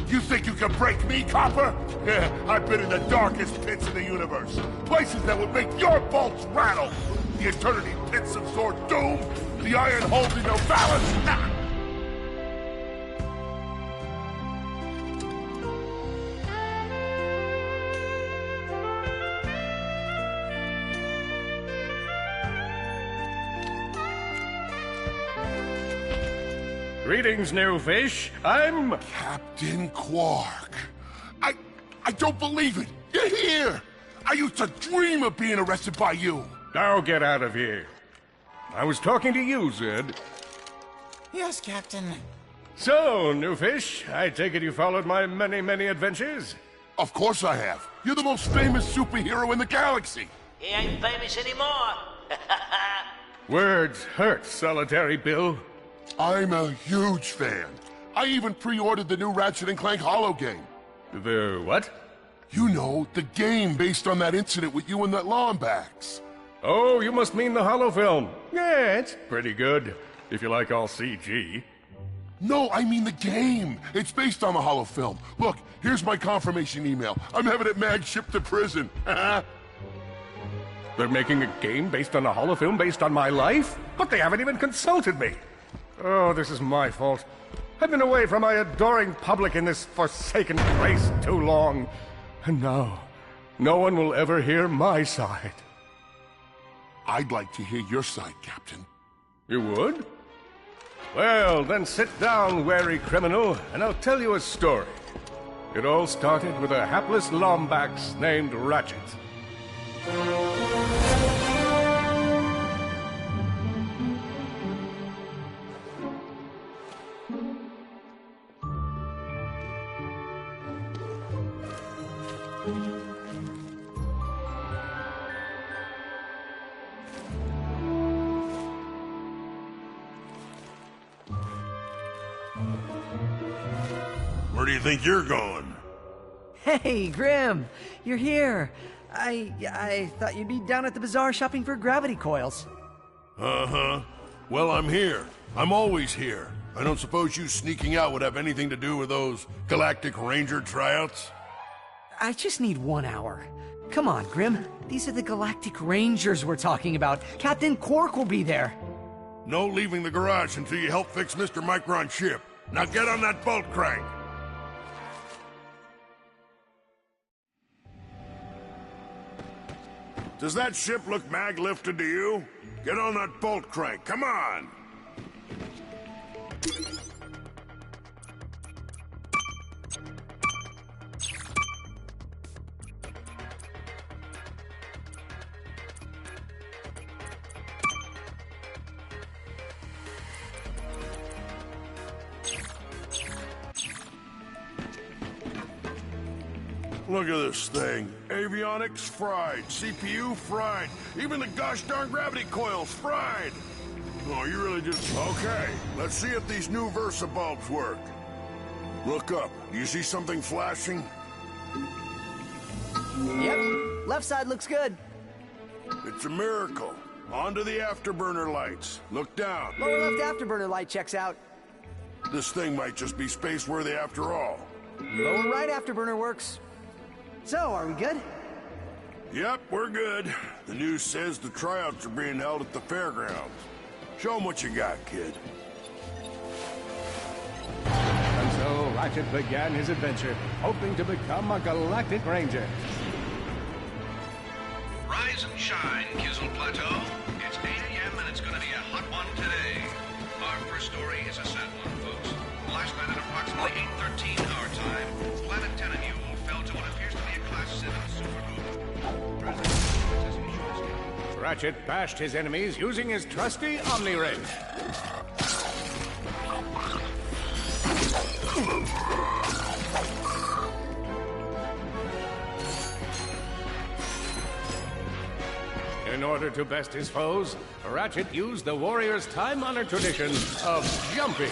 You think you can break me, Copper? Yeah, I've been in the darkest pits in the universe. Places that would make your bolts rattle. The eternity pits of Sword Doom, the iron holding no balance. Nah. Greetings, new fish. I'm... Captain Quark. I don't believe it. You're here. I used to dream of being arrested by you. Now get out of here. I was talking to you, Zed. Yes, Captain. So, new fish, I take it you followed my many, many adventures? Of course I have. You're the most famous superhero in the galaxy. He ain't famous anymore. Words hurt, Solitary Bill. I'm a huge fan. I even pre-ordered the new Ratchet and Clank holo game. The what? You know, the game based on that incident with you and that Lombax. Oh, you must mean the holo film. Yeah, it's pretty good, if you like all CG. No, I mean the game. It's based on the holo film. Look, here's my confirmation email. I'm having it mag shipped to prison. They're making a game based on a holo film based on my life? But they haven't even consulted me. Oh, this is my fault. I've been away from my adoring public in this forsaken place too long. And now, no one will ever hear my side. I'd like to hear your side, Captain. You would? Well, then sit down, wary criminal, and I'll tell you a story. It all started with a hapless Lombax named Ratchet. Where do you think you're going? Hey, Grim! You're here! I thought you'd be down at the bazaar shopping for gravity coils. Uh-huh. Well, I'm here. I'm always here. I don't suppose you sneaking out would have anything to do with those Galactic Ranger tryouts? I just need 1 hour. Come on, Grim. These are the Galactic Rangers we're talking about. Captain Quark will be there. No leaving the garage until you help fix Mr. Micron's ship. Now get on that bolt crank. Does that ship look mag-lifted to you? Get on that bolt crank, come on! Look at this thing. Avionics fried, CPU fried, even the gosh darn gravity coils fried. Oh, you really just... Okay, let's see if these new Versa bulbs work. Look up. Do you see something flashing? Yep. Left side looks good. It's a miracle. Onto the afterburner lights. Look down. Lower left afterburner light checks out. This thing might just be space-worthy after all. Lower right afterburner works. So, are we good? Yep, we're good. The news says the tryouts are being held at the fairgrounds. Show 'em what you got, kid. And so Ratchet began his adventure, hoping to become a Galactic Ranger. Rise and shine, Kizzle Plateau. It's 8 a.m. and it's gonna be a hot one today. Our first story is a sad one, folks. Last night at approximately 8:13 our time, Planet Tenamule fell to what appears to be a Class 7 supernova. Ratchet bashed his enemies using his trusty Omni-Ray. In order to best his foes, Ratchet used the warrior's time-honored tradition of jumping.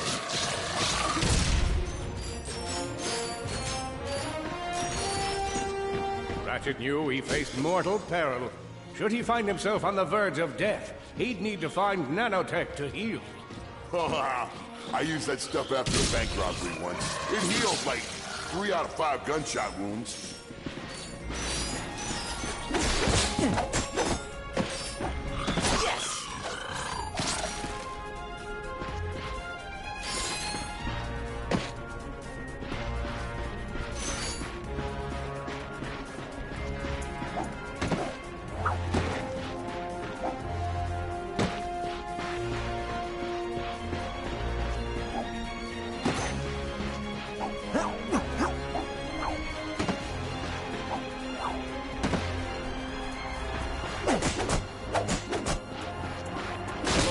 Ratchet knew he faced mortal peril. Should he find himself on the verge of death, he'd need to find nanotech to heal. I used that stuff after a bank robbery once. It healed like 3 out of 5 gunshot wounds.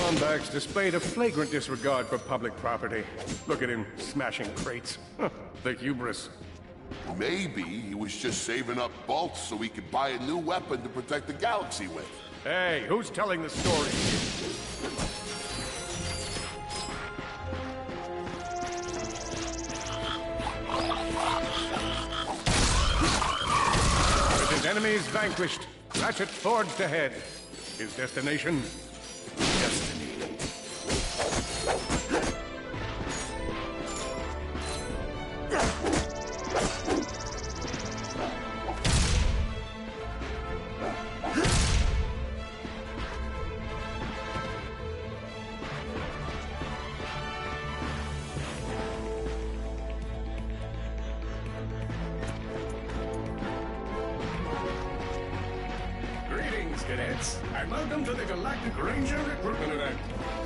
Lombax displayed a flagrant disregard for public property. Look at him smashing crates. The hubris. Maybe he was just saving up bolts so he could buy a new weapon to protect the galaxy with. Hey, who's telling the story? With his enemies vanquished, Ratchet forged ahead. His destination? Destiny. Cadets, and welcome to the Galactic Ranger Recruitment Event.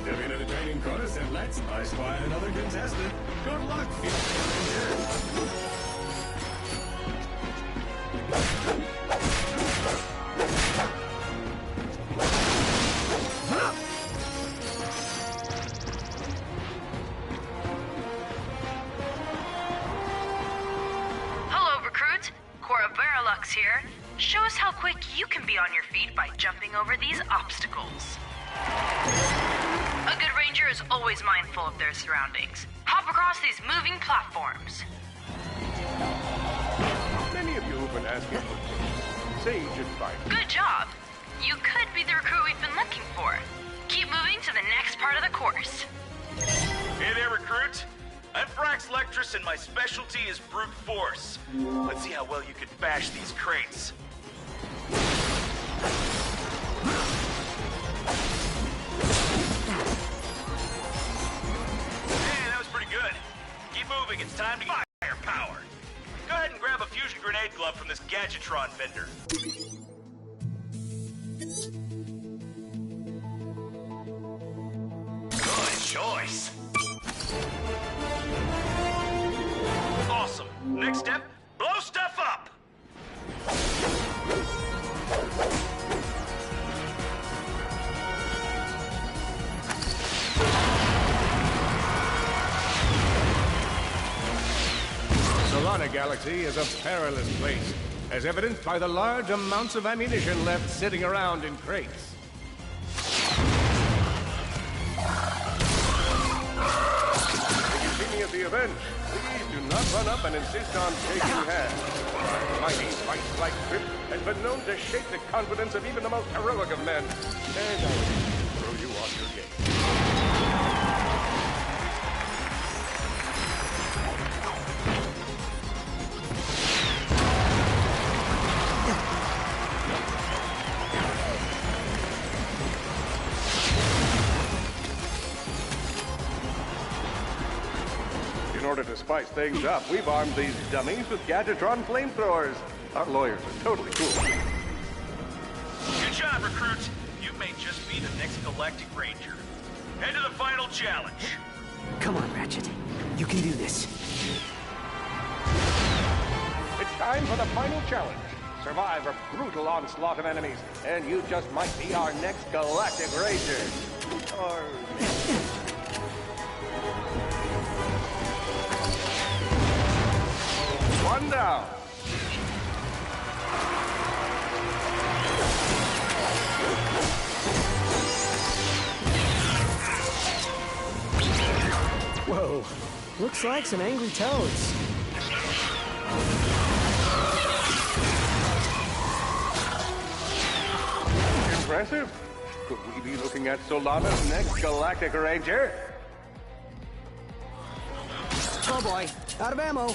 There'll be an entertaining chorus, and let's spy another contestant. Good luck, Ranger. Hello, recruit. Cora Veralux here. Show us how quick you can be on your feet by jumping over these obstacles. A good ranger is always mindful of their surroundings. Hop across these moving platforms. Many of you have been asking for sage advice. Good job. You could be the recruit we've been looking for. Keep moving to the next part of the course. Hey there, recruit. I'm Frax Lectrus, and my specialty is brute force. Let's see how well you can bash these crates. Man, that was pretty good. Keep moving, it's time to get firepower. Go ahead and grab a fusion grenade glove from this Gadgetron vendor. Good choice. Awesome. Next step, blow stuff up! Solana Galaxy is a perilous place, as evidenced by the large amounts of ammunition left sitting around in crates. If you see me at the event, please do not run up and insist on shaking hands. Mighty fight-like grip has been known to shake the confidence of even the most heroic of men, and I will throw you off your game. In order to spice things up, we've armed these dummies with Gadgetron flamethrowers. Our lawyers are totally cool. Good job, recruit. You may just be the next Galactic Ranger. Head to the final challenge. Come on, Ratchet. You can do this. It's time for the final challenge. Survive a brutal onslaught of enemies, and you just might be our next Galactic Ranger. Or... One down. Whoa, looks like some angry toads. Impressive. Could we be looking at Solana's next Galactic Ranger? Oh boy, out of ammo.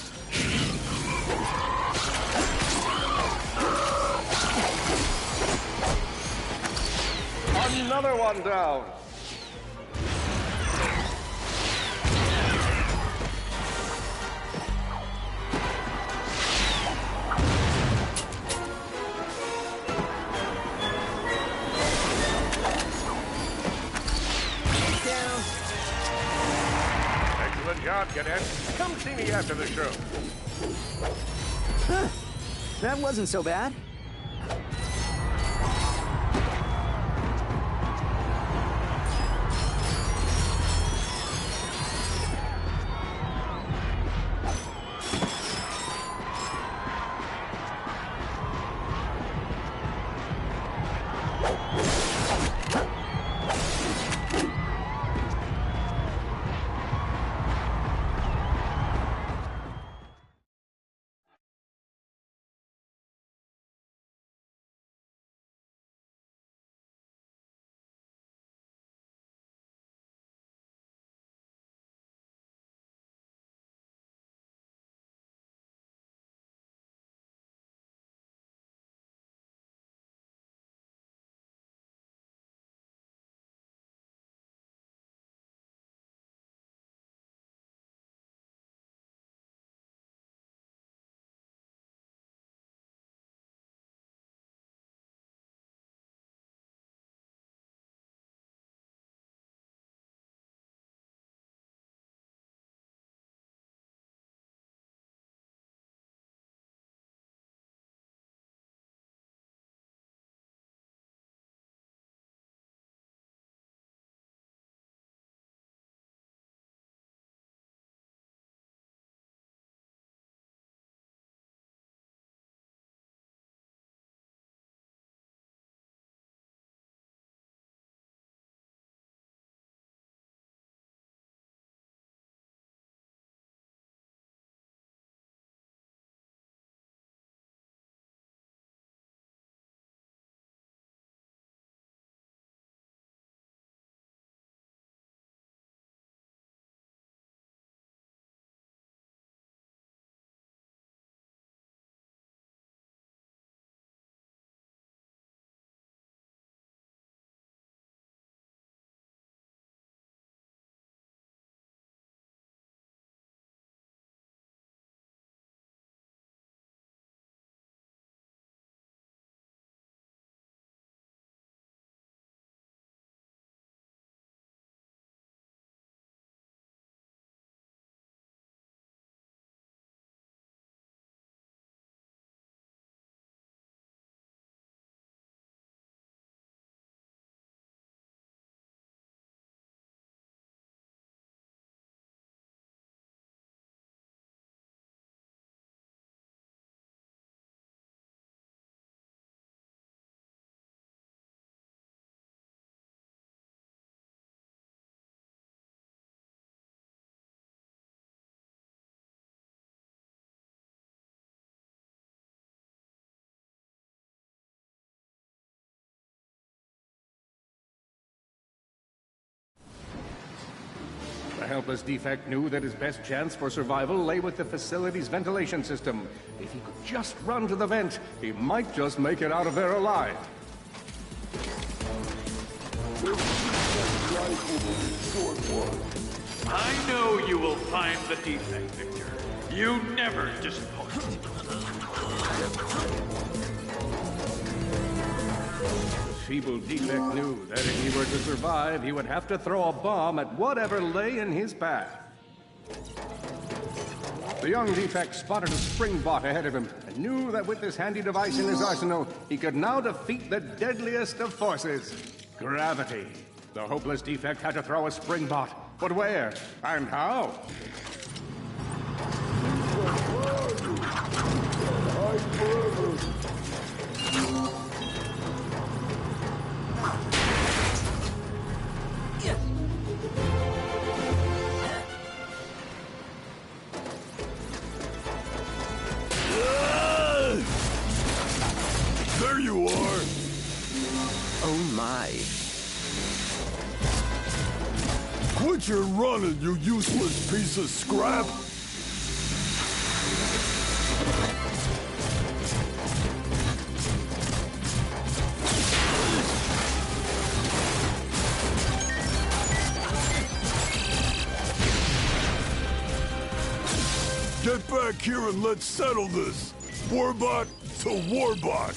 Another one down. Excellent job, Cadet. Come see me after the show. Huh. That wasn't so bad. The helpless defect knew that his best chance for survival lay with the facility's ventilation system. If he could just run to the vent, he might just make it out of there alive. I know you will find the defect, Victor. You never disappoint. The feeble defect knew that if he were to survive, he would have to throw a bomb at whatever lay in his path. The young defect spotted a spring bot ahead of him and knew that with this handy device in his arsenal, he could now defeat the deadliest of forces, gravity. The hopeless defect had to throw a spring bot, but where and how? There you are! Oh my. Quit your running, you useless piece of scrap! Get back here and let's settle this. Warbot to Warbot.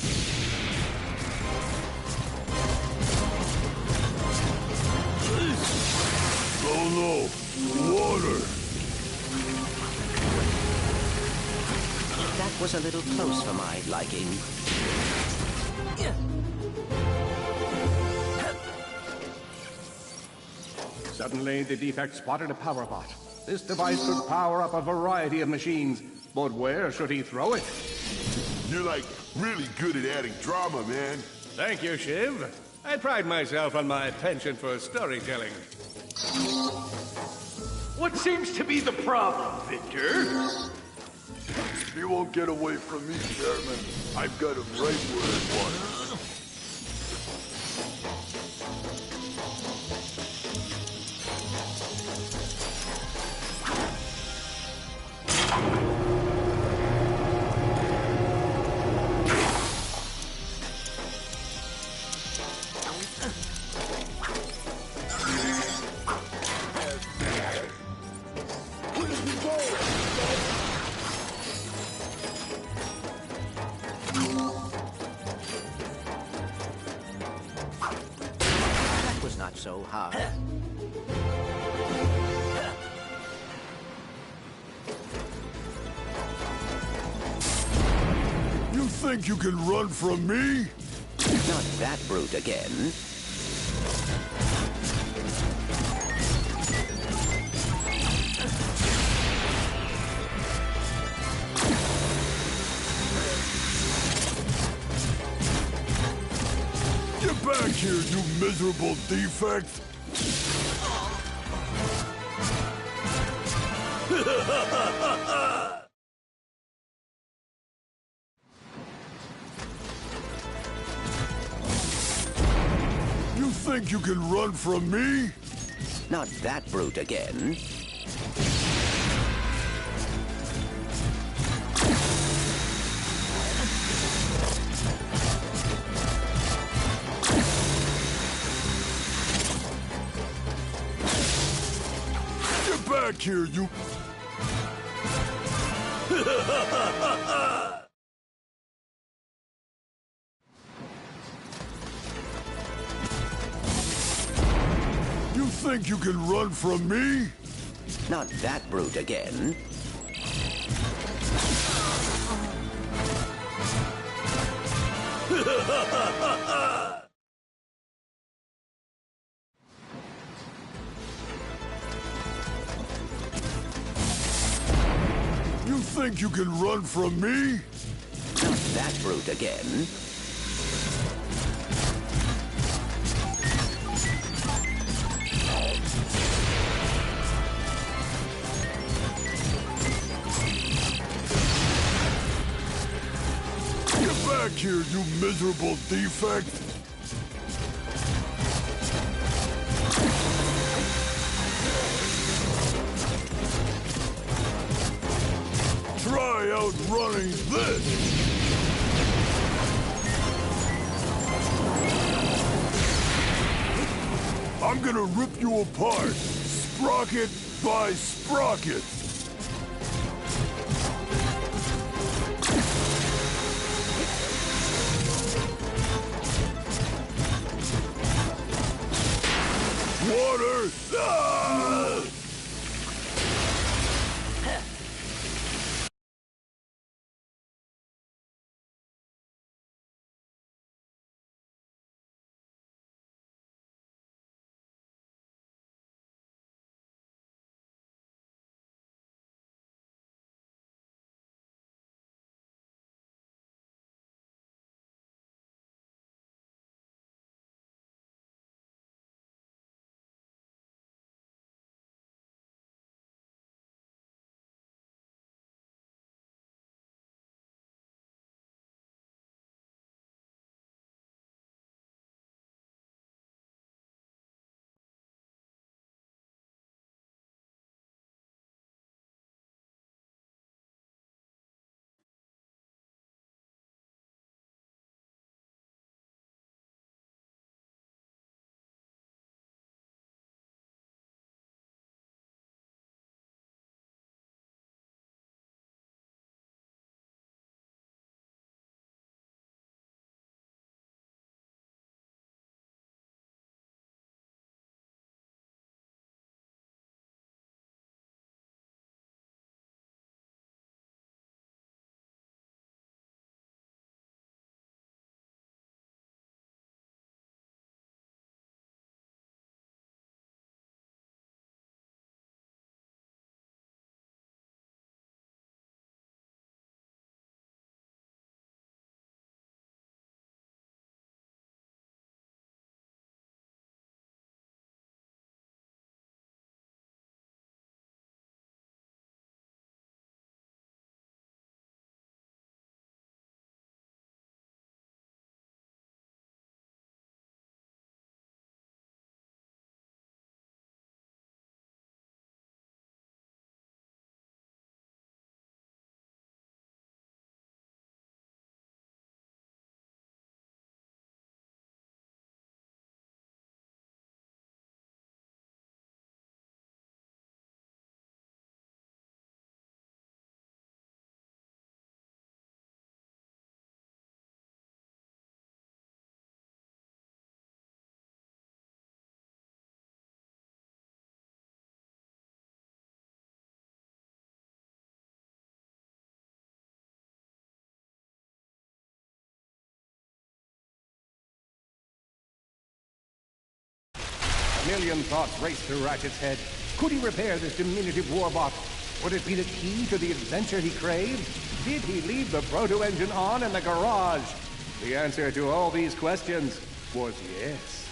Oh no, water. That was a little close for my liking. Suddenly, the defect spotted a power bot. This device could power up a variety of machines, but where should he throw it? You're like really good at adding drama, man. Thank you, Shiv. I pride myself on my penchant for storytelling. What seems to be the problem, Victor? He won't get away from me, Chairman. I've got him right where I want him. That was not so hard. You think you can run from me? Not that brute again. Get back here, you miserable defect! You think you can run from me? Not that brute again. Get back here, you... You think you can run from me? Not that brute again. You think you can run from me? Not that brute again. Get back here, you miserable defect! Try outrunning this! I'm gonna rip you apart, sprocket by sprocket! Water! Ah! million thoughts raced through Ratchet's head. Could he repair this diminutive warbot? Would it be the key to the adventure he craved? Did he leave the proto-engine on in the garage? The answer to all these questions was yes.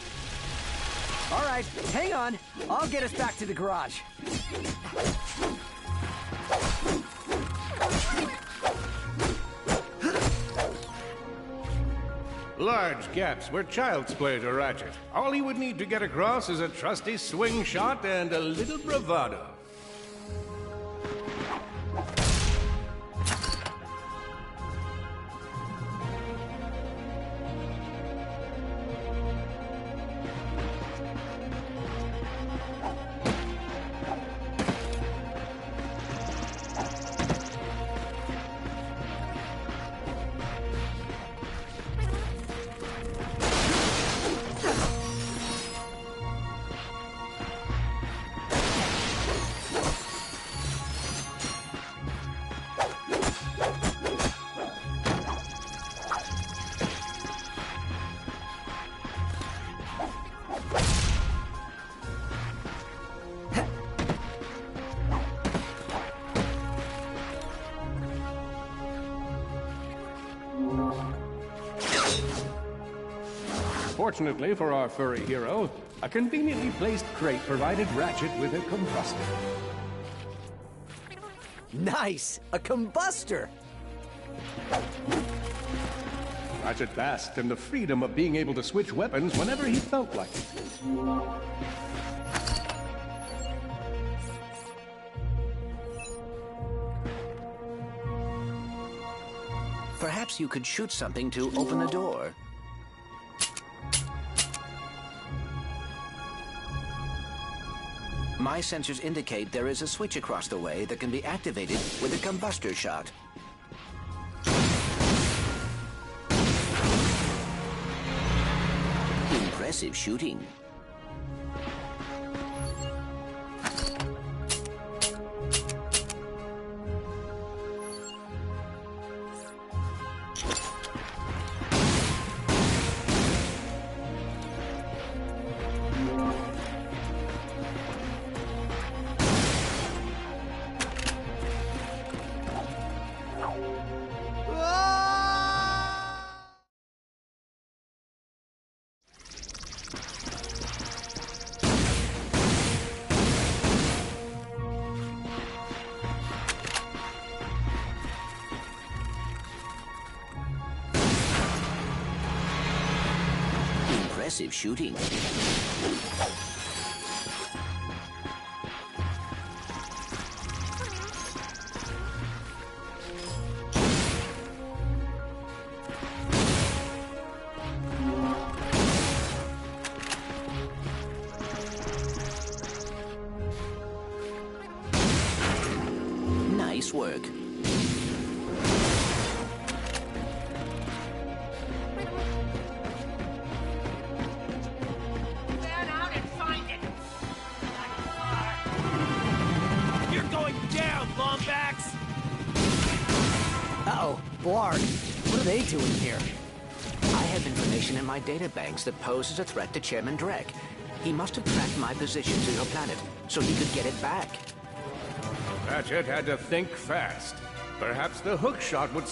All right, hang on. I'll get us back to the garage. Large gaps were child's play to Ratchet. All he would need to get across is a trusty swing shot and a little bravado. Fortunately for our furry hero, a conveniently placed crate provided Ratchet with a combustor. Nice! A combustor! Ratchet basked in the freedom of being able to switch weapons whenever he felt like it. Perhaps you could shoot something to open the door. My sensors indicate there is a switch across the way that can be activated with a combustor shot. Impressive shooting. Impressive shooting. Nice work. Uh-oh, Blarg. What are they doing here? I have information in my databanks that poses a threat to Chairman Drek. He must have tracked my position to your planet, so he could get it back. Ratchet had to think fast. Perhaps the hook shot would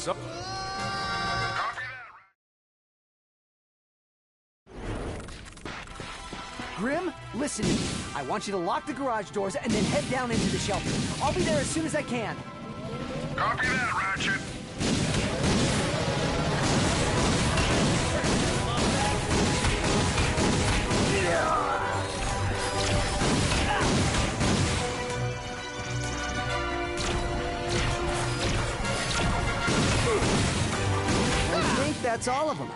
Grim, listen to me. I want you to lock the garage doors and then head down into the shelter. I'll be there as soon as I can. Copy that, Ratchet. I think that's all of them.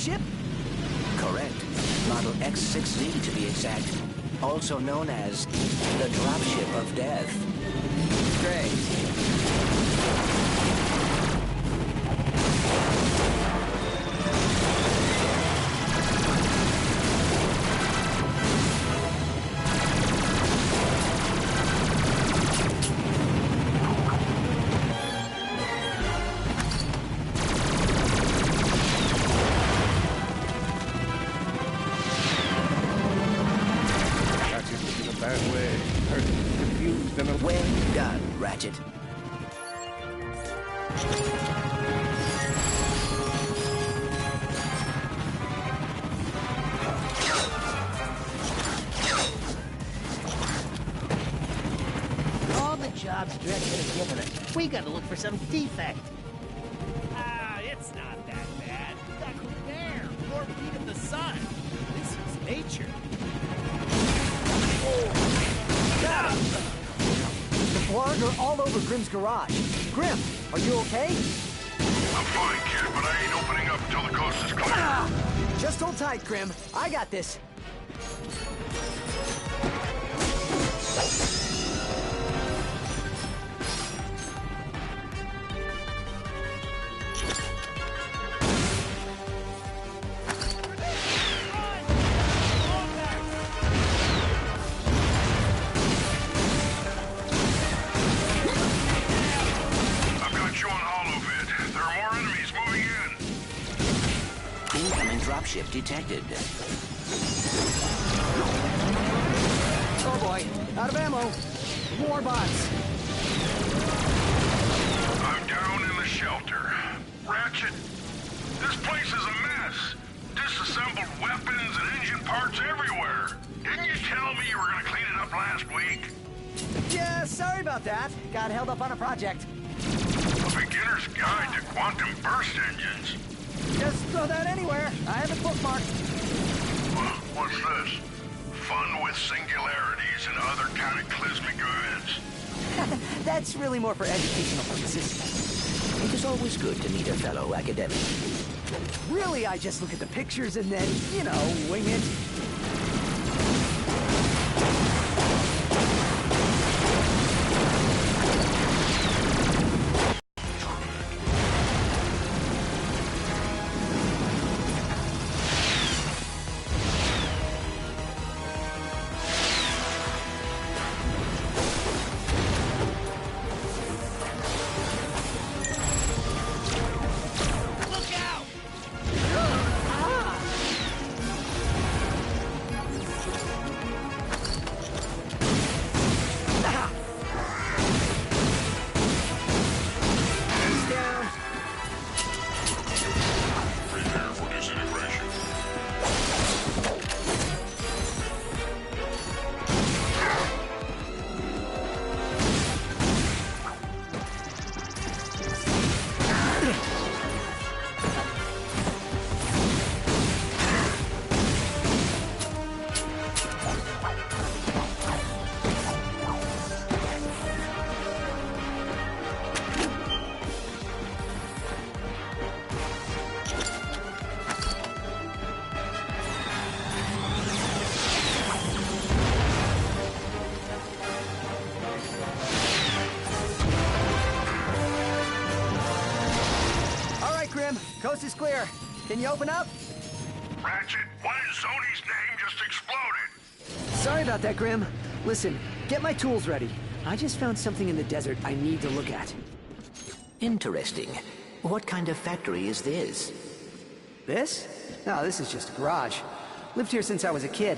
dropship? Correct. Model X6Z to be exact. Also known as the dropship of death. Great. Ratchet was in a bad way. Hurt, confused, and a... Well done, Ratchet. All the jobs Dredd could have given us, we gotta look for some defect. Ah, it's not that bad. That there, 4 feet of the sun. This is nature. The Blarg are all over Grim's garage. Grim, are you okay? I'm fine, kid, but I ain't opening up until the coast is clear. Just hold tight, Grim. I got this. I've got you on holovid. There are more enemies moving in. Incoming dropship detected. Oh boy, out of ammo. More bots. I'm down in the shelter. Ratchet, this place is a mess. Disassembled weapons and engine parts everywhere. Didn't you tell me you were gonna clean it up last week? Yeah, sorry about that. Got held up on a project. A beginner's guide to quantum burst engines. Just throw that anywhere. I have it bookmarked. What's this? Fun with singularities and other cataclysmic events. That's really more for educational purposes. It is always good to meet a fellow academic. Really, I just look at the pictures and then, you know, wing it. Look out! Down. Prepare for disintegration. All right, Grim. Coast is clear. Can you open up? Ratchet, what in Zony's name just exploded? Sorry about that, Grim. Listen, get my tools ready. I just found something in the desert I need to look at. Interesting. What kind of factory is this? This? No, this is just a garage. Lived here since I was a kid.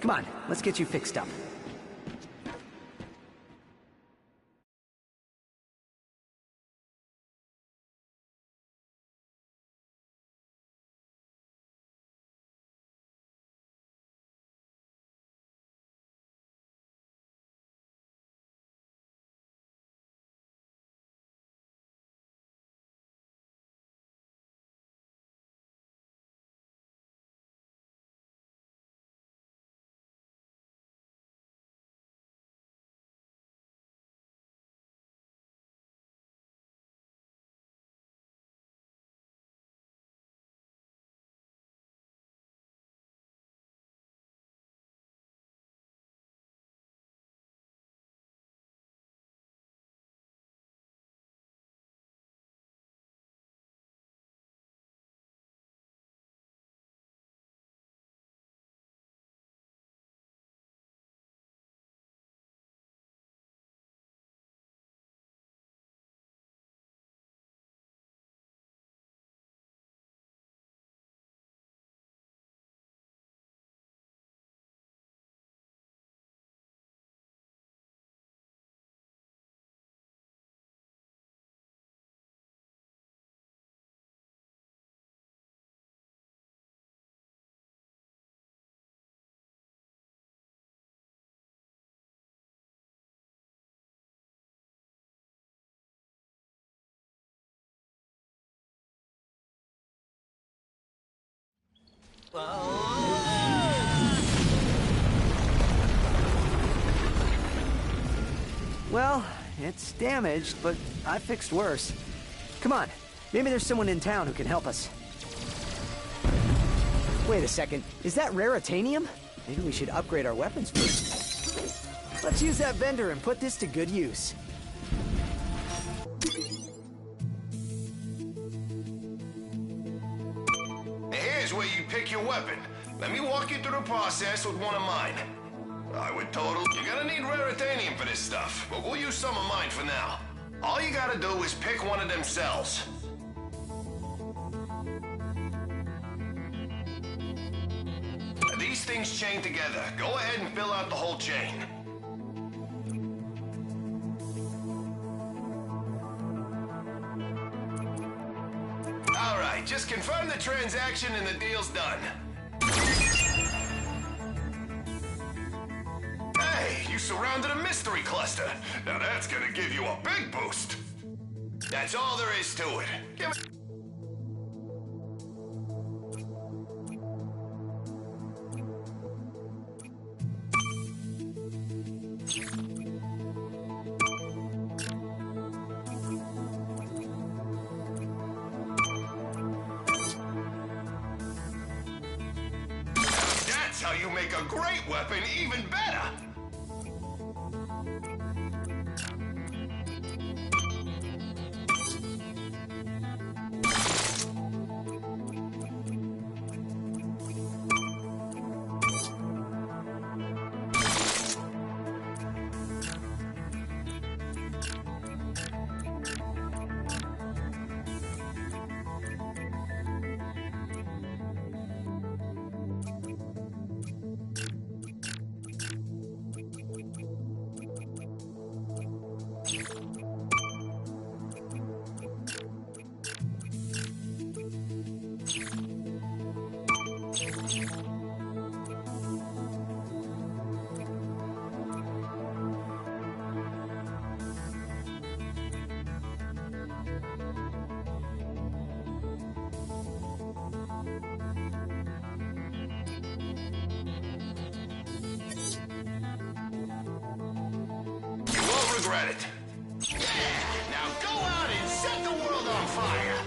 Come on, let's get you fixed up. Well, it's damaged, but I fixed worse. Come on, maybe there's someone in town who can help us. Wait a second, is that raritanium? Maybe we should upgrade our weapons first. Let's use that vendor and put this to good use. Here's where you pick your weapon. Let me walk you through the process with one of mine. You're gonna need raritanium for this stuff, but we'll use some of mine for now. All you gotta do is pick one of them cells. These things chain together. Go ahead and fill out the whole chain. All right, just confirm the transaction and the deal's done. Hey, you surrounded a mystery cluster. Now that's gonna give you a big boost. That's all there is to it. Give it. That's how you make a great weapon even better. Regret it. Yeah! Now go out and set the world on fire!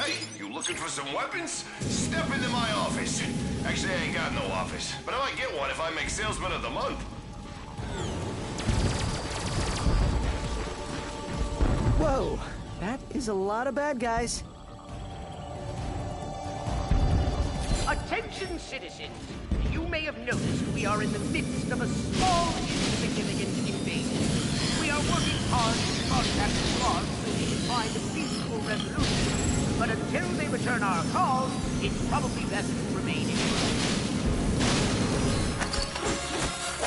Hey, you looking for some weapons? Step into my office. Actually, I ain't got no office, but I might get one if I make Salesman of the Month. Whoa, that is a lot of bad guys. Attention, citizens! You may have noticed we are in the midst of a small, insignificant invasion. We are working hard to contact the Guard so we can find a peaceful resolution. But until they return our calls, it's probably best to remain in.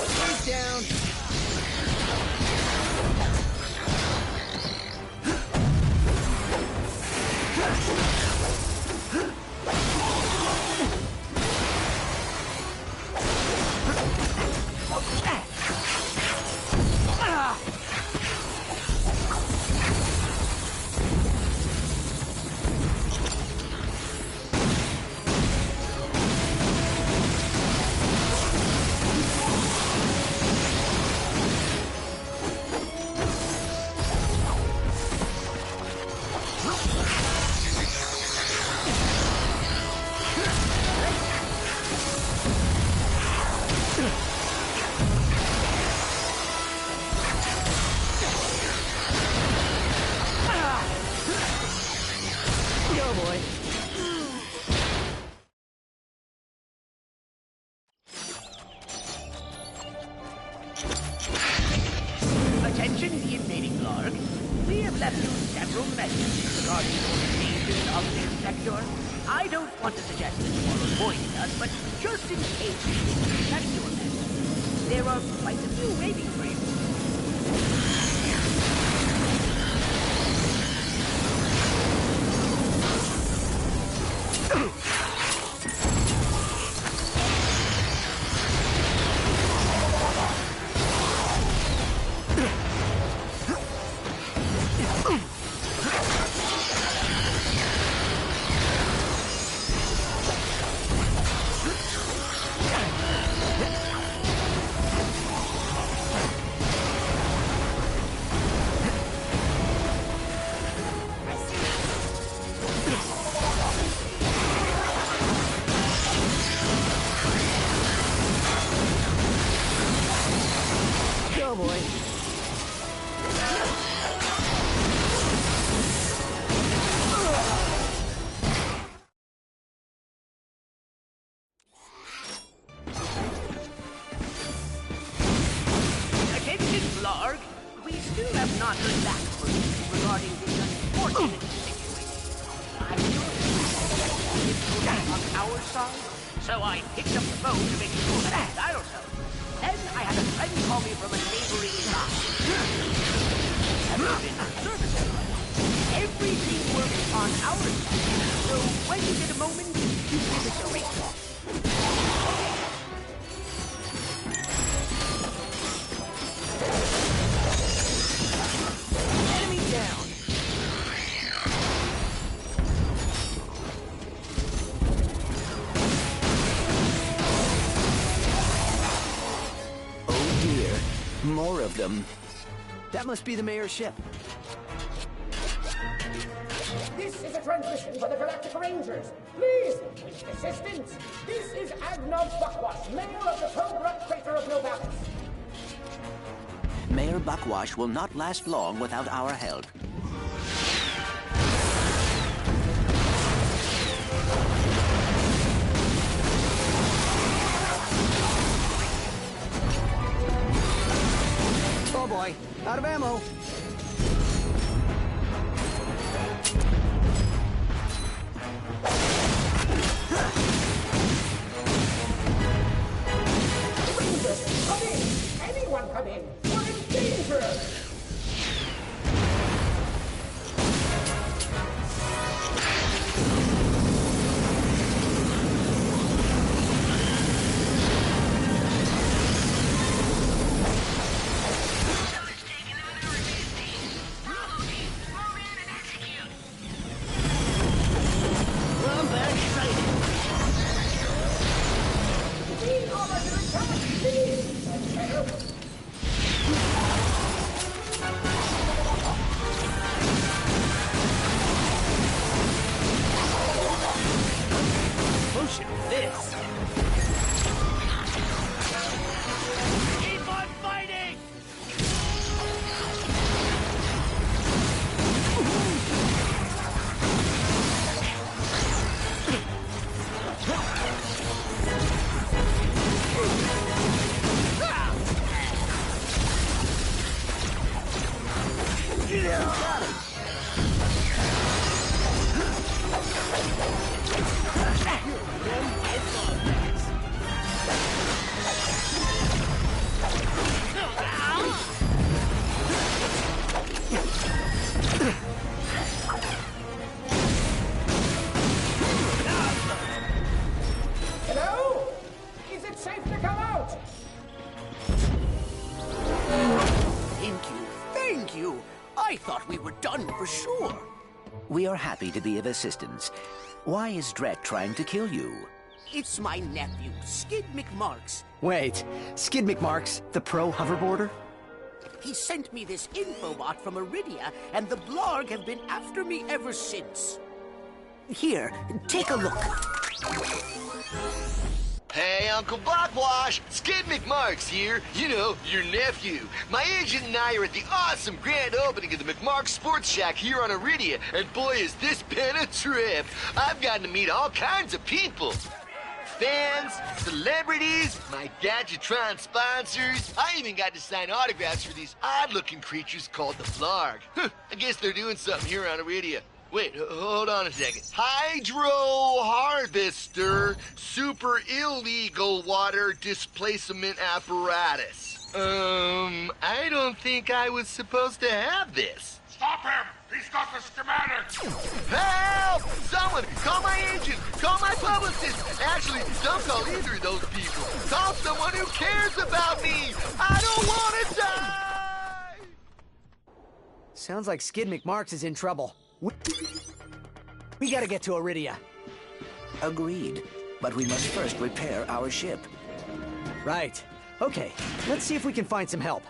Face down. Attention, invading Larg. We have left you several messages regarding your changes of this sector. I don't want to suggest that you are avoiding us, but just in case you didn't check your message, there are quite a few waiting for you. not relax regarding this unfortunate situation. I know on our side, so I picked up the phone to make sure that I had dial tone. Then I had a friend call me from a neighboring line. Everything works on our side, so when you get a moment, you give it a ring. Enemy down. Oh dear, more of them. That must be the mayor's ship. This is a transmission for the Galactic Rangers. Please, with assistance. This is Agnog Buckwash, mayor of the Cobra Crater of Novalis. Mayor Buckwash will not last long without our help. Oh boy, out of ammo. Rangers, come in! Anyone come in! We're in danger! I'm back excited. Lean over to the top, please! That's better. Potion this. Keep on fighting! Got it. Hello? Is it safe to come out? Thank you. I thought we were done for sure. We are happy to be of assistance. Why is Drek trying to kill you? It's my nephew, Skid McMarks. Wait, Skid McMarks, the pro hoverboarder? He sent me this infobot from Iridia, and the Blarg have been after me ever since. Here, take a look. Hey, Uncle Buckwash! Skid McMarks here. You know, your nephew. My agent and I are at the awesome grand opening of the McMarks Sports Shack here on Iridia, and boy, has this been a trip. I've gotten to meet all kinds of people. Fans, celebrities, my Gadgetron sponsors. I even got to sign autographs for these odd-looking creatures called the Blarg. I guess they're doing something here on Iridia. Wait, hold on a second. Hydro Harvester Super Illegal Water Displacement Apparatus. I don't think I was supposed to have this. Stop him! He's got the schematics! Help! Someone! Call my agent! Call my publicist! Actually, don't call either of those people. Call someone who cares about me! I don't want to die! Sounds like Skid McMarks is in trouble. We gotta get to Iridia. Agreed. But we must first repair our ship. Right. Okay, let's see if we can find some help.